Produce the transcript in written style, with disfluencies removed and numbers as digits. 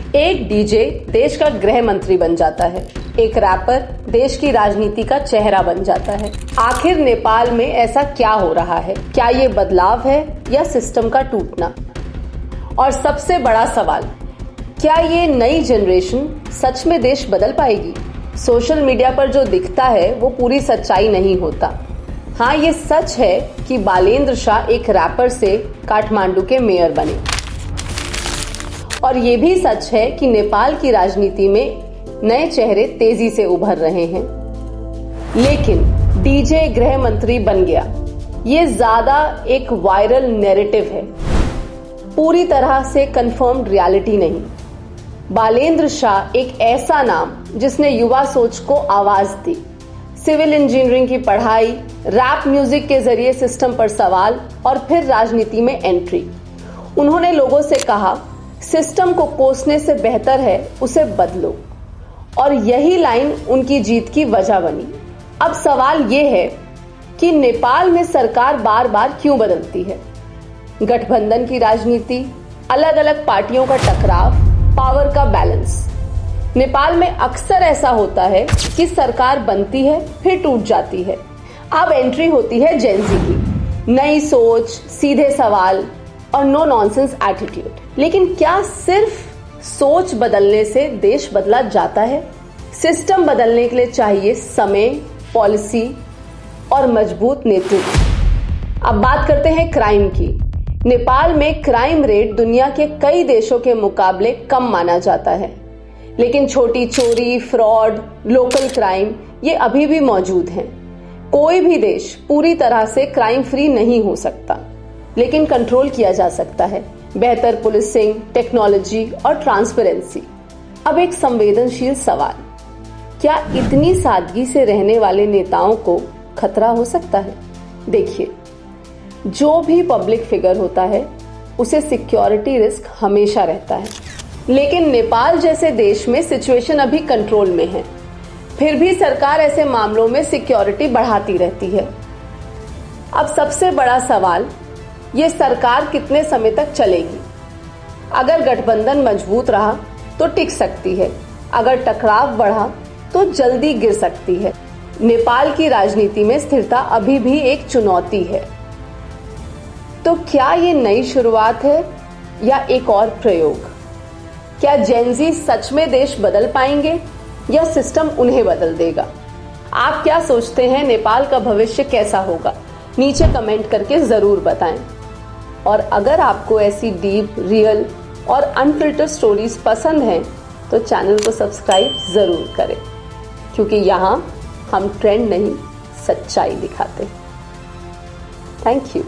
एक डीजे देश का गृह मंत्री बन जाता है, एक रैपर देश की राजनीति का चेहरा बन जाता है। आखिर नेपाल में ऐसा क्या हो रहा है? क्या ये बदलाव है या सिस्टम का टूटना? और सबसे बड़ा सवाल, क्या ये नई जनरेशन सच में देश बदल पाएगी? सोशल मीडिया पर जो दिखता है वो पूरी सच्चाई नहीं होता। हाँ, ये सच है कि बालेंद्र शाह एक रैपर से काठमांडू के मेयर बने, और ये भी सच है कि नेपाल की राजनीति में नए चेहरे तेजी से उभर रहे हैं। लेकिन डीजे गृह मंत्री बन गया, ये ज्यादा एक वायरल नैरेटिव है, पूरी तरह से कंफर्म्ड रियलिटी नहीं। बालेंद्र शाह एक ऐसा नाम जिसने युवा सोच को आवाज दी। सिविल इंजीनियरिंग की पढ़ाई, रैप म्यूजिक के जरिए सिस्टम पर सवाल और फिर राजनीति में एंट्री। उन्होंने लोगों से कहा, सिस्टम को कोसने से बेहतर है उसे बदलो, और यही लाइन उनकी जीत की वजह बनी। अब सवाल ये है कि नेपाल में सरकार बार बार क्यों बदलती है? गठबंधन की राजनीति, अलग अलग पार्टियों का टकराव, पावर का बैलेंस। नेपाल में अक्सर ऐसा होता है कि सरकार बनती है फिर टूट जाती है। अब एंट्री होती है जेनजी की, नई सोच, सीधे सवाल और नो नॉनसेंस एटीट्यूड। लेकिन क्या सिर्फ सोच बदलने से देश बदला जाता है? सिस्टम बदलने के लिए चाहिए समय, पॉलिसी और मजबूत नेतृत्व। अब बात करते हैं क्राइम की। नेपाल में क्राइम रेट दुनिया के कई देशों के मुकाबले कम माना जाता है, लेकिन छोटी चोरी, फ्रॉड, लोकल क्राइम ये अभी भी मौजूद हैं। कोई भी देश पूरी तरह से क्राइम फ्री नहीं हो सकता, लेकिन कंट्रोल किया जा सकता है। बेहतर पुलिसिंग, टेक्नोलॉजी और ट्रांसपेरेंसी। अब एक संवेदनशील सवाल, क्या इतनी सादगी से रहने वाले नेताओं को खतरा हो सकता है? देखिए, जो भी पब्लिक फिगर होता है उसे सिक्योरिटी रिस्क हमेशा रहता है, लेकिन नेपाल जैसे देश में सिचुएशन अभी कंट्रोल में है, फिर भी सरकार ऐसे मामलों में सिक्योरिटी बढ़ाती रहती है। अब सबसे बड़ा सवाल, ये सरकार कितने समय तक चलेगी? अगर गठबंधन मजबूत रहा तो टिक सकती है, अगर टकराव बढ़ा तो जल्दी गिर सकती है। नेपाल की राजनीति में स्थिरता अभी भी एक चुनौती है। तो क्या ये नई शुरुआत है या एक और प्रयोग? क्या जेनजी सच में देश बदल पाएंगे या सिस्टम उन्हें बदल देगा? आप क्या सोचते हैं, नेपाल का भविष्य कैसा होगा? नीचे कमेंट करके जरूर बताएं। और अगर आपको ऐसी डीप, रियल और अनफिल्टर स्टोरीज पसंद हैं तो चैनल को सब्सक्राइब जरूर करें, क्योंकि यहाँ हम ट्रेंड नहीं, सच्चाई दिखाते हैं। Thank you.